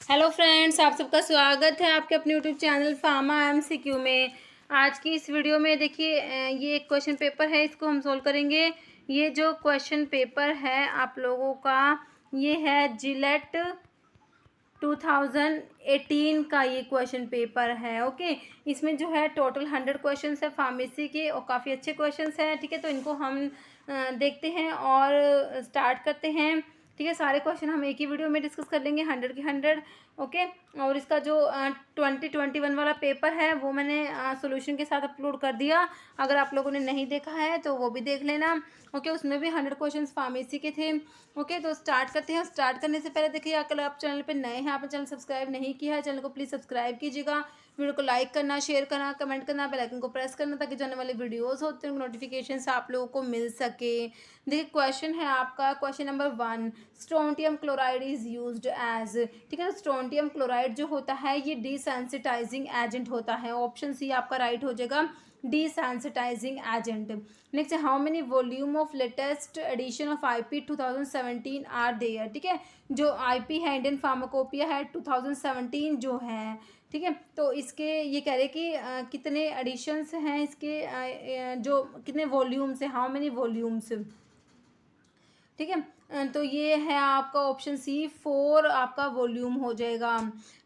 Hello friends, आप सबका स्वागत है आपके अपने यूट्यूब चैनल फार्मा एमसीक्यू में। आज की इस वीडियो में देखिए ये एक क्वेश्चन पेपर है, इसको हम सोल्व करेंगे। ये जो क्वेश्चन पेपर है आप लोगों का, ये है जिलेट 2018 का ये क्वेश्चन पेपर है। ओके, इसमें जो है टोटल 100 क्वेश्चन है फार्मेसी के और काफ़ी अच्छे क्वेश्चन हैं। ठीक है, तो इनको हम देखते हैं और स्टार्ट करते हैं। ठीक है, सारे क्वेश्चन हम एक ही वीडियो में डिस्कस कर लेंगे, 100 के 100। ओके, और इसका जो 2021 वाला पेपर है वो मैंने सॉल्यूशन के साथ अपलोड कर दिया। अगर आप लोगों ने नहीं देखा है तो वो भी देख लेना। ओके, उसमें भी 100 क्वेश्चन फार्मेसी के थे। ओके, तो स्टार्ट करते हैं। स्टार्ट करने से पहले देखिए, अगर आप चैनल पे नए हैं, आपने चैनल सब्सक्राइब नहीं किया है, चैनल को प्लीज़ सब्सक्राइब कीजिएगा। वीडियो को लाइक करना, शेयर करना, कमेंट करना, बेल आइकन को प्रेस करना, ताकि जो आने वाले वीडियोस होते हैं नोटिफिकेशन आप लोगों को मिल सके। देखिए, क्वेश्चन है आपका question number 1, strontium chloride is used as. ठीक है, तो स्ट्रोंटियम क्लोराइड जो होता है ये डिसेंसिटाइजिंग एजेंट होता है। ऑप्शन सी आपका राइट हो जाएगा, desensitising agent. Next, how many volume of latest edition of IP 2017 are there. ठीक है, जो आईपी है इंडियन फार्माकोपिया है 2017 जो है। ठीक है, तो इसके ये कह रहे कि कितने एडिशंस हैं इसके, जो कितने वॉल्यूम्स हैं, हाउ मेनी वॉल्यूम्स। ठीक है, तो ये है आपका ऑप्शन सी 4 आपका वॉल्यूम हो जाएगा।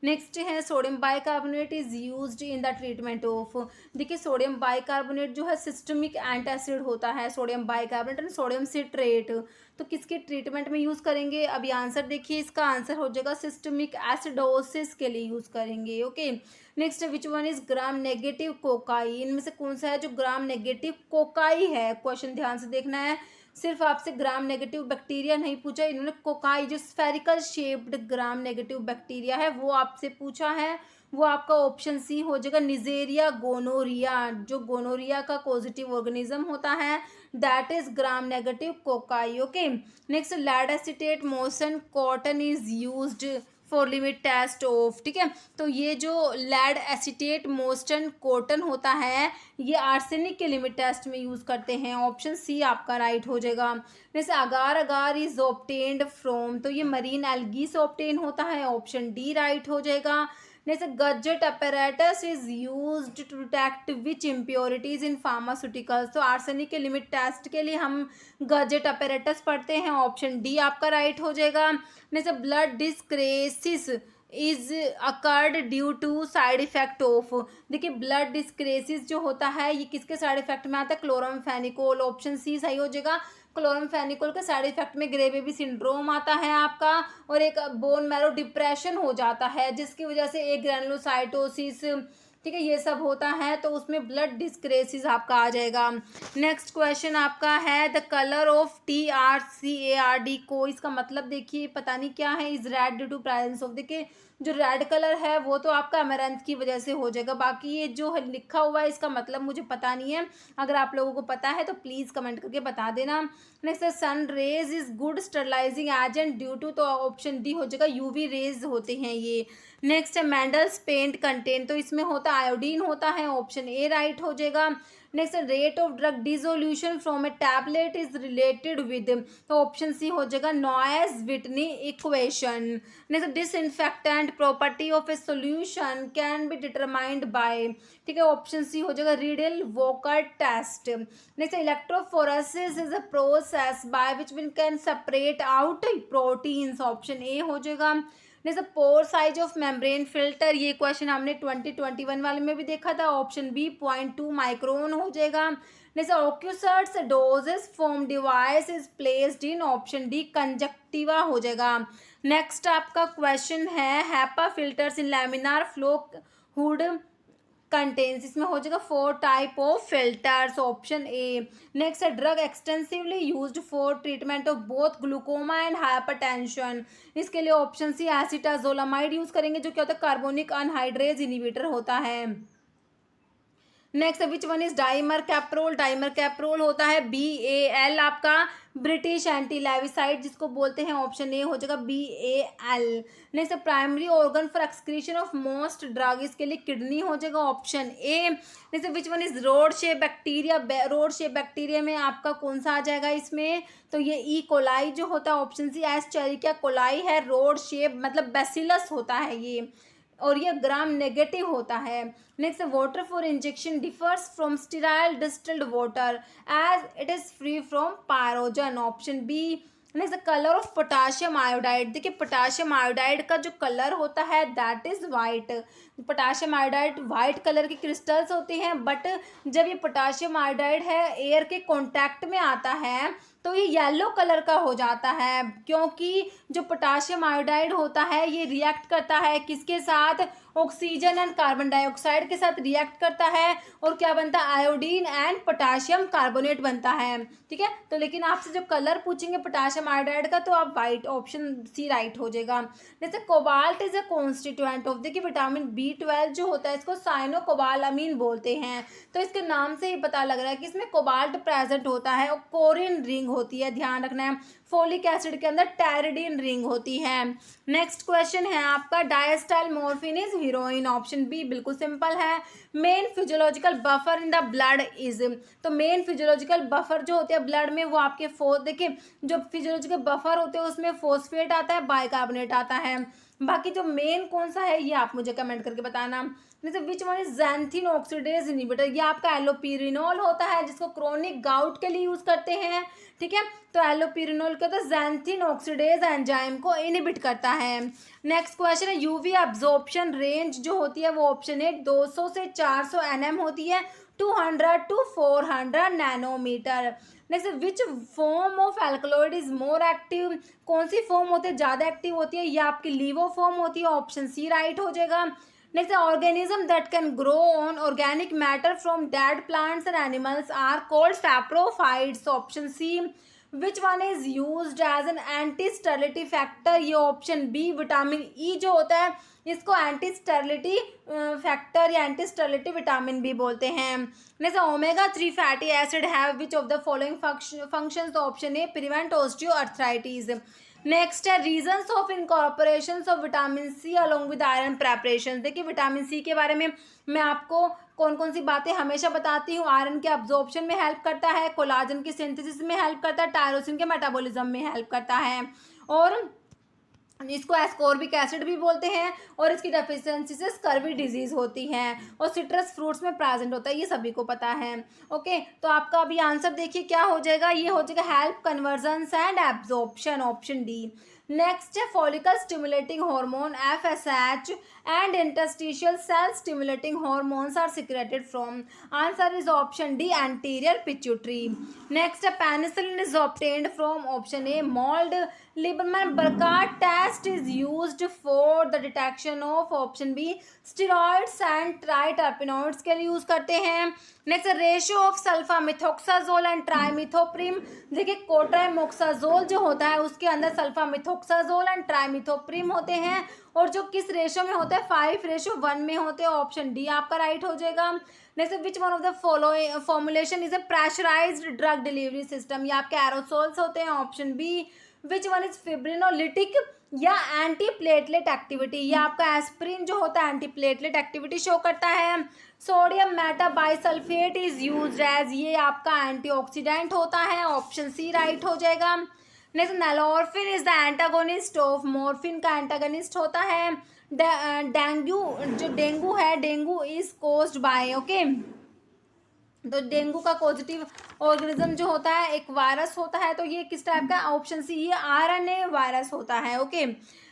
नेक्स्ट है sodium bicarbonate is used in the treatment of. देखिए, सोडियम बाइकार्बोनेट जो है सिस्टमिक एंटासिड होता है। Sodium bicarbonate and sodium citrate, तो किसके ट्रीटमेंट में यूज़ करेंगे? अभी आंसर देखिए, इसका आंसर हो जाएगा सिस्टमिक एसिडोसिस के लिए यूज़ करेंगे। Okay, next, which one is gram negative cocci. इनमें से कौन सा है जो ग्राम नेगेटिव कोकाई है? क्वेश्चन ध्यान से देखना है। सिर्फ आपसे ग्राम नेगेटिव बैक्टीरिया नहीं पूछा, इन्होंने कोकाई जो spherical shaped gram negative bacteria है वो आपसे पूछा है। वो आपका ऑप्शन सी हो जाएगा, निजेरिया गोनोरिया। जो गोनोरिया का पॉजिटिव ऑर्गेनिज्म होता है that is gram negative cocci. Okay, next, lead acetate motion cotton is used for limit test of. ठीक है, तो ये जो लेड एसीटेट मोस्टन कॉटन होता है ये आर्सेनिक के लिमिट टेस्ट में यूज़ करते हैं। ऑप्शन सी आपका राइट हो जाएगा। जैसे अगार अगार इज ऑब्टेन्ड फ्रॉम, तो ये मरीन एल्गी से ऑब्टेन होता है। ऑप्शन डी राइट हो जाएगा। जैसे Gutzeit apparatus is used to detect which impurities in pharmaceuticals, तो आर्सेनिक के लिमिट टेस्ट के लिए हम गजेट अपैरेटस पढ़ते हैं। ऑप्शन डी आपका राइट हो जाएगा। जैसे blood dyscrasias is occurred due to side effect of. देखिए, ब्लड डिस्क्रेसिस जो होता है ये किसके साइड इफेक्ट में आता है? क्लोरामफेनिकोल। ऑप्शन सी सही हो जाएगा। क्लोरामफेनिकोल के साइड इफेक्ट में ग्रे बेबी सिंड्रोम आता है आपका, और एक बोन मैरो डिप्रेशन हो जाता है जिसकी वजह से एक ग्रैनुलोसाइटोसिस, ठीक है, ये सब होता है, तो उसमें ब्लड डिस्क्रेसिस आपका आ जाएगा। नेक्स्ट क्वेश्चन आपका है द कलर ऑफ TRCARD को, इसका मतलब देखिए पता नहीं क्या है, is red due to presence of. देखिए, जो रेड कलर है वो तो आपका अमेरंथ की वजह से हो जाएगा, बाकी ये जो लिखा हुआ है इसका मतलब मुझे पता नहीं है। अगर आप लोगों को पता है तो प्लीज़ कमेंट करके बता देना। Next, sun rays is good sterilising agent due to, तो ऑप्शन डी हो जाएगा, यूवी रेज होते हैं ये। नेक्स्ट है मैंडल्स पेंट कंटेंट, तो इसमें होता है आयोडीन होता है। ऑप्शन ए राइट हो जाएगा। Next, rate of drug dissolution from a tablet is related with, तो ऑप्शन सी हो जाएगा Noyes Whitney equation. Next, disinfectant property of a solution can be determined by, ठीक है, ऑप्शन सी हो जाएगा Rideal Walker test. Next, electrophoresis is a process by which we can separate out proteins. Option A हो जाएगा। जैसे pore size of membrane filter, ये question हमने 2021 वाले में भी देखा था। ऑप्शन बी 0.2 माइक्रोन हो जाएगा। जैसे ocuserts dosage form device is placed in, option D conjunctiva हो जाएगा। नेक्स्ट आपका क्वेश्चन है HEPA filters in laminar flow hood contains, इसमें हो जाएगा 4 type of filters. Option A. Next है drug extensively used for treatment of both glaucoma and hypertension, इसके लिए ऑप्शन सी एसिटाजोलामाइड यूज करेंगे जो क्या होता है कार्बोनिक अनहाइड्रेज इनिबिटर होता है। Next which one is dimercaprol, dimercaprol होता है BAL आपका ब्रिटिश एंटी लेविसाइड जिसको बोलते हैं, ऑप्शन ए हो जाएगा BAL। Next primary organ for excretion of most drug, इसके लिए किडनी हो जाएगा, option A. Next which one is rod shape bacteria, rod shape bacteria में आपका कौन सा आ जाएगा इसमें, तो ये ई कोलाई जो होता है, ऑप्शन सी एस्चेरिका कोलाई है, रोड शेप मतलब बैसिलस होता है ये, और ये ग्राम नेगेटिव होता है। Next water for injection differs from sterile distilled water as it is free from pyrogen, option B. Next colour of potassium iodide, देखिए पोटाशियम आयोडाइड का जो कलर होता है that is white, potassium iodide white colour के crystals होते हैं, but जब ये पोटाशियम आयोडाइड है एयर के कांटेक्ट में आता है तो ये येलो कलर का हो जाता है, क्योंकि जो पोटाशियम आयोडाइड होता है ये रिएक्ट करता है किसके साथ, ऑक्सीजन एंड कार्बन डाइऑक्साइड के साथ रिएक्ट करता है, और क्या बनता है, आयोडीन एंड पोटाशियम कार्बोनेट बनता है, ठीक है। तो लेकिन आपसे जब कलर पूछेंगे पोटाशियम आयोडाइड का तो आप वाइट, ऑप्शन सी राइट हो जाएगा। जैसे cobalt is a constituent of, देखिए विटामिन B12 जो होता है इसको साइनो कोबालामीन बोलते हैं, तो इसके नाम से ही पता लग रहा है कि इसमें कोबाल्ट प्रेजेंट होता है, और कोरिन रिंग होती है, ध्यान रखना है। फोलिक एसिड के अंदर टेरिडीन रिंग होती है। नेक्स्ट क्वेश्चन है आपका diacetyl morphine is heroin, option B, बिल्कुल सिंपल है। Main physiological buffer in the blood is, तो मेन फिजियोलॉजिकल बफर जो होते हैं ब्लड में वो आपके देखिए जो फिजियोलॉजिकल बफर होते हैं उसमें फोस्फेट आता है, बाइकार्बोनेट आता है, बाकी जो मेन कौन सा है ये आप मुझे कमेंट करके बताना। जैसे विच one is xanthine oxidase inhibitor, ये आपका एलोपिरिनोल होता है जिसको क्रोनिक गाउट के लिए यूज़ करते हैं, ठीक है। तो एलोपिरिनोल क्या होता है, ज़ैंथीन ऑक्सीडेज एंजाइम को इनहिबिट करता है। नेक्स्ट क्वेश्चन है यूवी एब्जॉर्प्शन रेंज जो होती है वो ऑप्शन ए 200 से 400 nm होती है, 200 to 400 nanometre. Next which form of alkaloid is more active, कौन सी फॉर्म होती है ज़्यादा एक्टिव होती है, ये आपकी लीवो फॉर्म होती है, ऑप्शन सी राइट हो जाएगा। Next organism that can grow on organic matter from dead plants and animals are called saprophytes, option C. Which one is used as an anti sterility factor, ये option B, vitamin E जो होता है इसको anti sterility factor या anti sterility vitamin भी बोलते हैं। Next omega-3 fatty acid have which of the following functions, option A prevent osteoarthritis. Next है reasons of incorporation of vitamin C along with iron preparation, देखिए vitamin C के बारे में मैं आपको कौन कौन सी बातें हमेशा बताती हूँ, आयरन के अब्जॉर्प्शन में हेल्प करता है, कोलाजन के सिंथेसिस में हेल्प करता है, टायरोसिन के मेटाबॉलिज्म में हेल्प करता है, और इसको एस्कॉर्बिक एसिड भी बोलते हैं, और इसकी डेफिशिएंसी से स्कर्वी डिजीज होती है, और सिट्रस फ्रूट्स में प्रेजेंट होता है, ये सभी को पता है। ओके, तो आपका अभी आंसर देखिए क्या हो जाएगा, ये हो जाएगा help conversion and absorption, option D. Next है follicle stimulating hormone FSH and interstitial cell stimulating hormones are secreted from, answer is option D anterior pituitary. Next है penicillin is obtained from, option A mould. Liebermann Burchard test is used for the detection of, option B steroids and triterpenoids के लिए use करते हैं। Next ratio of sulfamethoxazole and trimethoprim, देखिए cotrimoxazole जो होता है उसके अंदर सल्फामिथोक्साजोल एंड ट्राइमिथोप्रिम होते हैं, और जो किस रेशियो में होते हैं 5:1 में होते हैं, ऑप्शन डी आपका राइट हो जाएगा। Next which one of the following formulation is a pressurised drug delivery system, ये आपके एरोसोल्स होते हैं, option B. Which one is fibrinolytic या एंटी प्लेटलेट एक्टिविटी, ये आपका एस्प्रिन जो होता है एंटी प्लेटलेट एक्टिविटी शो करता है। Sodium metabisulphite is used as, ये आपका एंटीऑक्सीडेंट होता है, ऑप्शन सी राइट हो जाएगा। Next nalorphine is the antagonist of, morphine का एंटागोनिस्ट होता है। डेंगू जो डेंगू है, dengue is caused by, okay, तो डेंगू का पॉजिटिव ऑर्गेनिज्म जो होता है एक वायरस होता है, तो ये किस टाइप का, ऑप्शन सी ये RNA वायरस होता है, okay.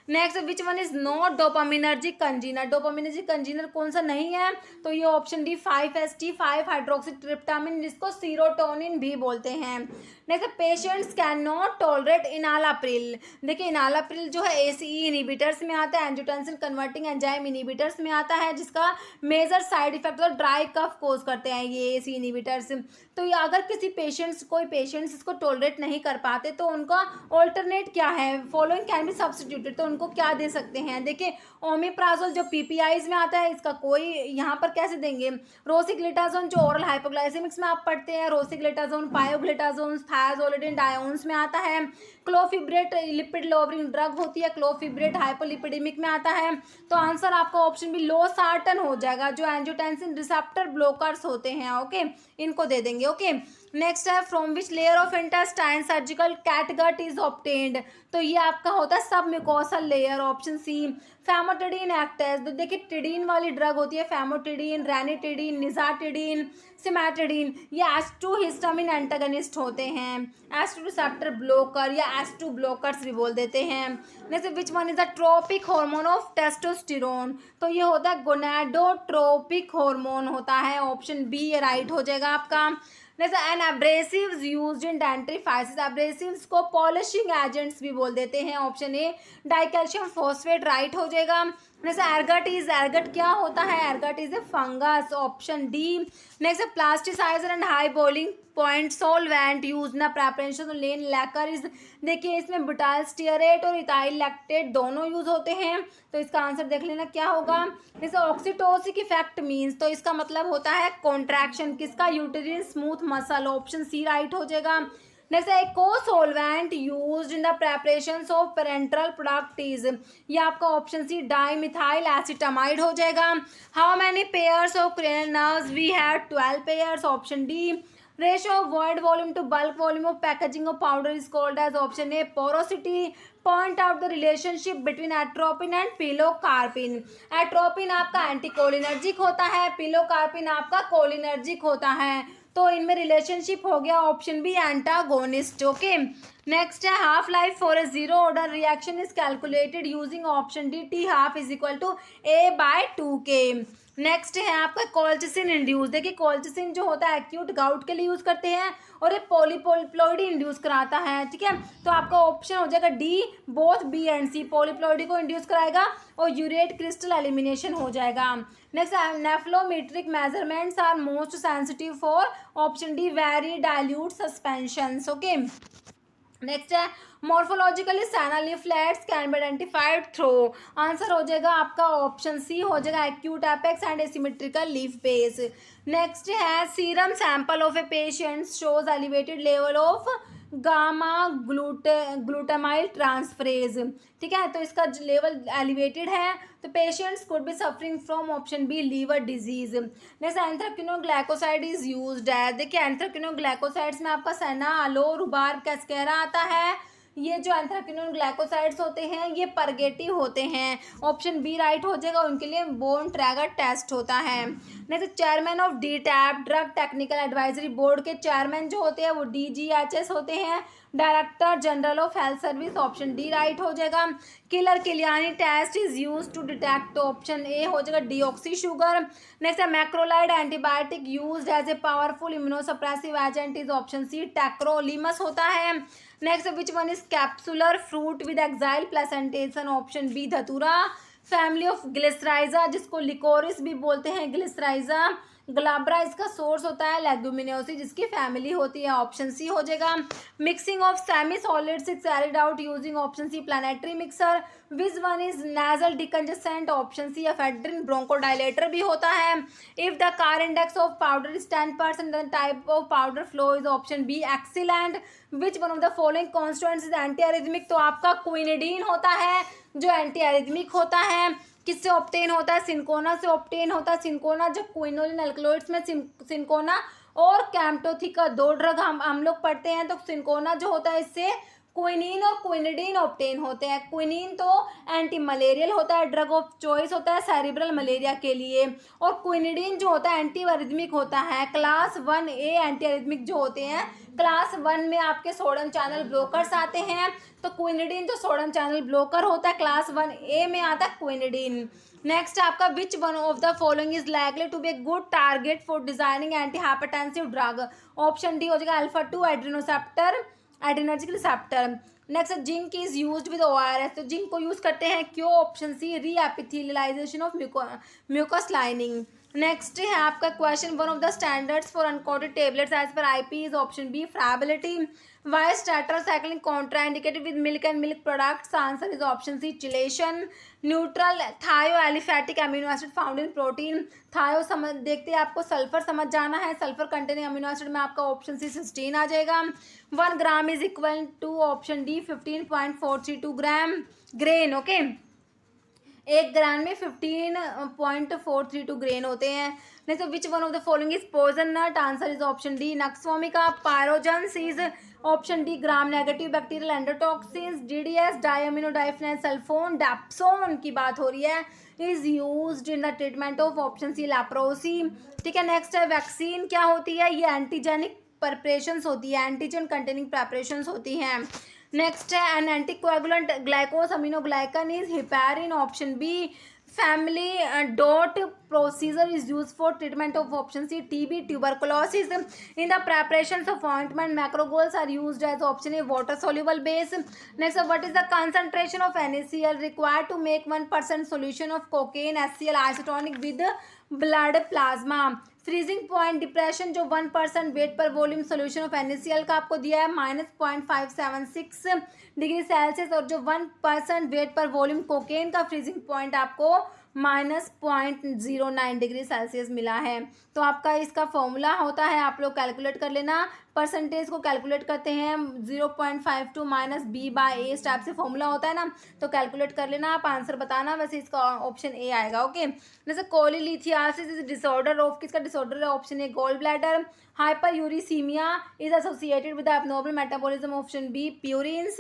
Next which one is not dopaminergic congener, dopaminergic congener कौन सा नहीं है, तो ये ऑप्शन डी 5-HT5 हाइड्रोक्सीट्रिप्टामिन जिसको सीरोटोनिन भी बोलते हैं। Next patients can not tolerate enalapril, देखिए इनालाप्रिल जो है ACE इनिबिटर्स में आता है, एंजियोटेंसिन कन्वर्टिंग एंजाइम इनिबिटर्स में आता है, जिसका मेजर साइड इफेक्ट और ड्राई कफ कोज करते हैं ये ACE इनिबिटर्स। तो ये अगर किसी कोई पेशेंट्स इसको टॉलरेट नहीं कर पाते तो उनका ऑल्टरनेट क्या है, फॉलोइंग कैन बी सब्सटीट्यूटेड, तो उनको क्या दे सकते हैं। देखिए ओमेप्राजोल जो पीपीआईज में आता है, इसका कोई यहाँ पर कैसे देंगे। रोसिग्लिटाजोन जो ओरल हाइपोग्लाइसेमिक्स में आप पढ़ते हैं, रोसिग्लिटाजोन, पायोग्लिटाजोन, थायाजोलिडिन डायोन्स में आता है। क्लोफिब्रेट लिपिड लोवरिंग ड्रग होती है, क्लोफिब्रेट हाइपोलिपिडेमिक में आता है। तो आंसर आपका ऑप्शन बी लोसार्टन हो जाएगा, जो एंजियोटेंसिन रिसेप्टर ब्लॉकर्स होते हैं। ओके, इनको दे देंगे। ओके, नेक्स्ट है from which layer of intestine surgical catgut is obtained. तो ये आपका होता है सब म्यूकोसल लेयर, ऑप्शन सी। फैमोटिडीन एक्टेस, तो देखिए टिडीन वाली ड्रग होती है, फैमोटिडीन, रैनिटिडीन, निजाटिडीन, सिमेटिडीन, ये एस2 हिस्टामिन एंटागनिस्ट होते हैं, एस2 रिसेप्टर ब्लॉकर या एस2 ब्लॉकर्स भी बोल देते हैं। Next which one is the trophic hormone of testosterone. तो ये होता है गोनाडोट्रोपिक हार्मोन होता है, ऑप्शन बी ये राइट हो जाएगा आपका। जैसे an abrasives used in dentifrices, abrasives को पॉलिशिंग एजेंट्स भी बोल देते हैं, option A dicalcium phosphate right हो जाएगा। जैसे एर्गट क्या होता है, ergot is a fungus, option D. Next plasticizer and high boiling point solvent use ना प्रेपरेशन तो लेन लैकर इज, देखिए इसमें बुटाइल स्टीयरेट और इथाइल लैक्टेट दोनों यूज होते हैं। तो इसका आंसर देख लेना क्या होगा। जैसे ऑक्सीटोसिक इफेक्ट मीन्स, तो इसका मतलब होता है कॉन्ट्रैक्शन किसका, uterine smooth muscle, option C right हो जाएगा। नेक्स्ट है cosolvent used in the preparation of parental product is, ये आपका ऑप्शन सी डाइमिथाइल एसिटामाइड हो जाएगा। How many pairs of cranial nerves we have, 12 pairs, option D. Ratio of void volume to bulk volume of packaging of powder is called as, option A porosity. Point out the relationship between atropine and pilocarpine. Atropine आपका anticholinergic होता है, pilocarpine आपका cholinergic होता है, तो इनमें relationship हो गया option B antagonist. Okay, next है half life for a zero order reaction is calculated using option D T half is equal to A/2K। नेक्स्ट है आपका कोल्चिसिन इंड्यूस, देखिए कोल्चिसिन जो होता है एक्यूट गाउट के लिए यूज करते हैं और ये पॉलीप्लोइडी इंड्यूस कराता है, ठीक है। तो आपका ऑप्शन हो जाएगा D, both B and C, polyploidy को इंड्यूस कराएगा और यूरेट क्रिस्टल एलिमिनेशन हो जाएगा। Next nephelometric measurements are most sensitive for, option D very dilute suspensions. Okay, next है morphologically senna leaflets can be identified through, answer हो जाएगा आपका option C हो जाएगा acute apex and asymmetrical leaf base. Next है serum sample of a patient shows elevated level of gamma glutamyl transferase, ठीक है। तो इसका लेवल एलिवेटेड है, तो patients could be suffering from option B liver disease. Next anthraquinone glycoside is used है, देखिए एंथ्राक्विनोग्लाइकोसाइड्स में आपका सेना, अलो, रुबार, कैस्केरा आता है। ये जो एंथ्राक्विनोग्लाइकोसाइड्स होते हैं ये परगेटी होते हैं, ऑप्शन बी राइट हो जाएगा, उनके लिए बोन ट्रैगर टेस्ट होता है। Next chairman of DTAB drug technical advisory board के चेयरमैन जो होते हैं वो DGHS होते हैं, director general of health service, option D right हो जाएगा। Keller Killiani test is use to detect, option A हो जाएगा डीऑक्सी शुगर। नेक्स्ट है macrolide antibiotic used as a powerful immunosuppressive agent is, option C tacrolimus होता है। Next which one is capsular fruit with axile placentation, option B धतूरा। Family of glycyrrhiza जिसको liquorice भी बोलते हैं, ग्लिसराइजा। ग्लाब्रा इसका source होता है, लेग्यूमिनोसी जिसकी फैमिली होती है, ऑप्शन सी हो जाएगा। Mixing of semi solids is carried out using, option C planetary mixer. Which one is nasal decongestant, option C ephedrine bronchodilator भी होता है। If the Carr index of powder is 10% the type of powder flow is, option B excellent. Which one of the following constituents is anti arrhythmic, तो आपका quinidine होता है जो anti arrhythmic होता है। किससे ऑब्टेन होता है, सिंकोना से ऑब्टेन होता है। सिंकोना जब क्विनोलिन अल्कलॉइड्स में सिंकोना और कैम्टोथिका दो ड्रग हम लोग पढ़ते हैं, तो सिंकोना जो होता है इससे क्विनीन और क्विनिडीन ऑब्टेन होते हैं। क्विनीन तो एंटी मलेरियल होता है, ड्रग ऑफ चॉइस होता है सेरिब्रल मलेरिया के लिए, और क्विनिडीन जो होता है एंटी अरिथमिक होता है। क्लास 1A एंटी अरिथमिक जो होते हैं, क्लास 1 में आपके सोडियम चैनल ब्लॉकर्स आते हैं, तो क्विनिडीन जो सोडियम चैनल ब्लॉकर होता है क्लास 1A में आता है क्विनिडीन। नेक्स्ट आपका which one of the following is likely to be a good target for designing anti hypertensive drug, option D हो जाएगा alpha two adrenergic receptor. Next zinc is used with ORS, तो zinc को use करते हैं क्यों, option C reepithelialisation of mucus lining. Next है आपका question one of the standards for uncoated tablets as per IP is, option B friability. Why is tetracycline contraindicated with milk and milk products? Answer is option C, chelation. Neutral thioaliphatic amino acid found in protein. Thio समझ देखते हैं, आपको sulphur समझ जाना है. Sulphur containing amino acid में आपका option सी 16 आ जाएगा. 1 gram is equal to option D 15.432 gram grain. Okay, 1 gram में 15.432 ग्रेन होते हैं. नहीं तो which one of the following is poison nut? Answer is option D, nux vomica. Pyrogens is option D, gram negative bacterial endotoxins. DDS diamino diphenyl sulfone dapsone की बात हो रही है, is used in the treatment of option C leprosy. ठीक है, next है vaccine क्या होती है? ये एंटीजेनिक प्रिपरेशंस होती है, एंटीजन कंटेनिंग प्रिपरेशंस होती हैं. नेक्स्ट है an anticoagulant glycosaminoglycan is heparin. Option B, family dot procedure is used for treatment of option C, TB, tuberculosis. In the preparations of ointment, macrogols are used as option A, water soluble base. Next, what is the concentration of NaCl required to make 1% solution of cocaine HCl isotonic with blood plasma? Freezing point depression जो 1% wait पर volume solution of NaCl का आपको दिया है -0.576 degree Celsius, और जो 1% wait पर volume cocaine का फ्रीजिंग पॉइंट आपको -0.09 डिग्री सेल्सियस मिला है. तो आपका इसका फॉर्मूला होता है, आप लोग कैलकुलेट कर लेना. परसेंटेज को कैलकुलेट करते हैं 0.52 माइनस बी बाय ए, इस टाइप से फॉर्मूला होता है ना, तो कैलकुलेट कर लेना. आप आंसर बताना. वैसे इसका ऑप्शन ए आएगा. ओके, जैसे कोलिलिथियासिस इज डिसऑर्डर ऑफ, किसका डिसऑर्डर है? Option A, gall bladder. Hyperuricaemia is associated with abnormal metabolism. Option B, purines.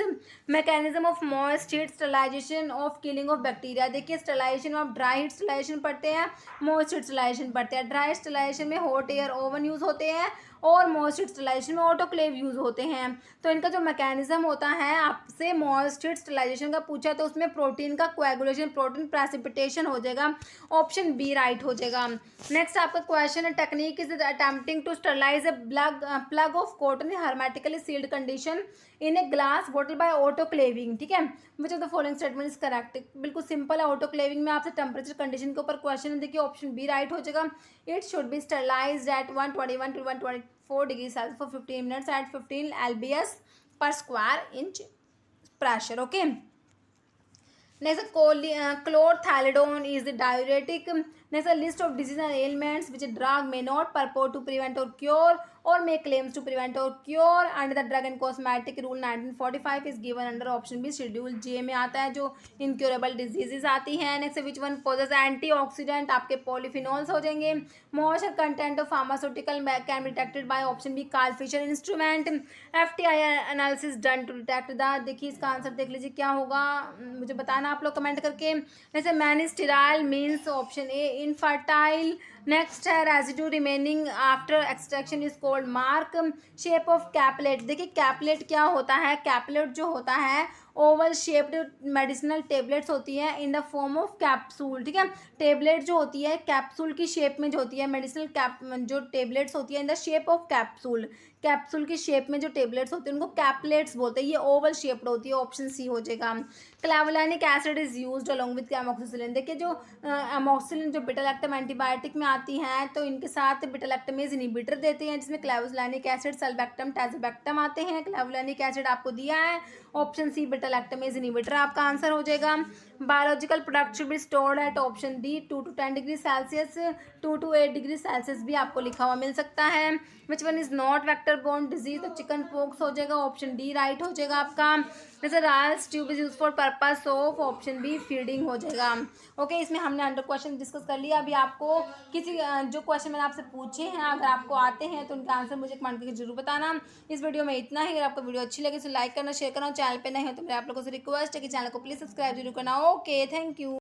Mechanism of moist heat sterilisation of killing of bacteria. देखिए, sterilisation में आप dry heat sterilization पढ़ते हैं, moist heat sterilization पढ़ते हैं. Dry sterilization में hot air oven use होते हैं और मॉइस्ट हीट स्टरलाइजेशन में ऑटोक्लेव यूज होते हैं. तो इनका जो मैकेनिज्म होता है, आपसे मॉइस्ट हीट स्टरलाइजेशन का पूछा तो उसमें प्रोटीन का कोएगुलेशन, प्रोटीन प्रेसिपिटेशन हो जाएगा. ऑप्शन बी राइट हो जाएगा. नेक्स्ट आपका क्वेश्चन है, technique is attempting to sterilise a plug of cotton hermetically sealed condition in a glass bottle by autoclaving. ठीक है, which of the following statement is correct? बिल्कुल simple है. Autoclaving में आपसे टेम्परेचर कंडीशन के ऊपर क्वेश्चन है. देखिए, ऑप्शन बी राइट हो जाएगा. It should be sterilised at 121 to 124 degree Celsius for 15 minutes at 15 lbs per square inch pressure. Okay, next chlorthalidone is the diuretic. Next, a list of diseases and ailments which a drug may not purport to prevent or cure or make claims to prevent or cure under the drug and cosmetic rule 1945 is given under option B, schedule J में आता है जो incurable diseases आती हैं. Next, which one possesses antioxidant? आपके polyphenols हो जाएंगे. Moisture content of pharmaceutical can be detected by option B, Carl Fisher instrument. FTI analysis done to detect the, देखिए इसका आंसर देख लीजिए क्या होगा, मुझे बताना आप लोग कमेंट करके. जैसे many sterile means option A, infertile. Next है residue remaining after extraction is called marc. Shape of caplet. देखिए, कैपलेट क्या होता है? कैपलेट जो होता है ओवल शेप्ड मेडिसिनल टेबलेट्स होती है in the form of capsule. ठीक है, टेबलेट जो होती है कैप्सूल की शेप में जो होती है, मेडिसिनल कैप जो टेबलेट्स होती है in the shape of capsule, capsule की शेप में जो टेबलेट्स होती है उनको कैपलेट्स बोलते हैं. ये ओवल शेप्ड होती है. ऑप्शन सी हो जाएगा. Clavulanic acid is used along with amoxicillin. देखिए, जो एमोक्सिसिलिन जो बीटा-लैक्टम एंटीबायोटिक में आती हैं तो इनके साथ बीटा-लैक्टमेज इनहिबिटर देते हैं जिसमें क्लेवुलानिक एसिड, सल्बैक्टम, टैजोबैक्टम आते हैं. क्लेवुलानिक एसिड आपको दिया है, ऑप्शन सी बीटा-लैक्टमेज इनहिबिटर आपका आंसर हो जाएगा. Biological product should be stored at option D 2 to 10 degree Celsius, 2 to 8 degree Celsius भी आपको लिखा हुआ मिल सकता है. Which one is not vector borne disease? तो चिकन पॉक्स हो जाएगा. ऑप्शन डी राइट हो जाएगा आपका. जैसे Ryle's tube is use for purpose of, option B feeding हो जाएगा. ओके, इसमें हमने अंडर क्वेश्चन डिस्कस कर लिया. अभी आपको किसी जो क्वेश्चन मैंने आपसे पूछे हैं अगर आपको आते हैं तो उनका आंसर मुझे कमेंट करके जरूर बताना. इस वीडियो में इतना ही. अगर आपको वीडियो अच्छी लगे तो लाइक करना, शेयर करना. चैनल पे नहीं हो तो मेरे आप लोगों से रिक्वेस्ट है कि चैनल को प्लीज सब्सक्राइब जरूर करना. Okay, thank you.